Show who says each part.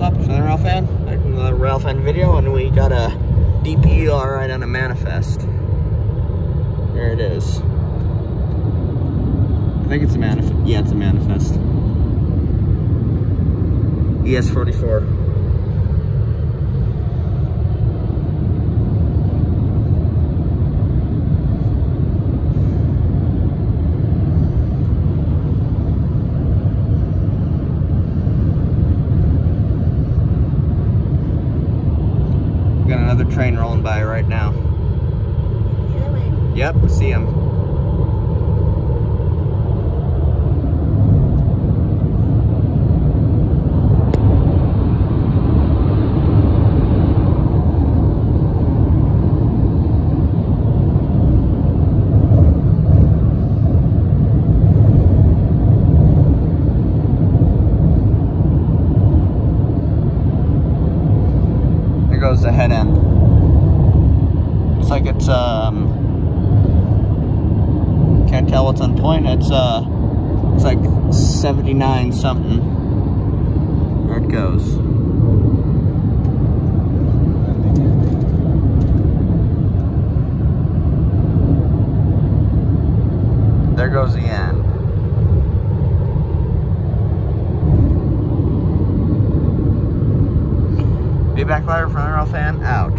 Speaker 1: up? Another rail fan? Another rail fan video, and we got a DPU alright on a manifest. There it is. I think it's a manifest. Yeah, it's a manifest. ES44. Got another train rolling by right now. Really? Yep, see him. There goes the head end. Looks like it's can't tell what's on point. It's like 79 something. There it goes. There goes the end. Be back later for another rail fan out.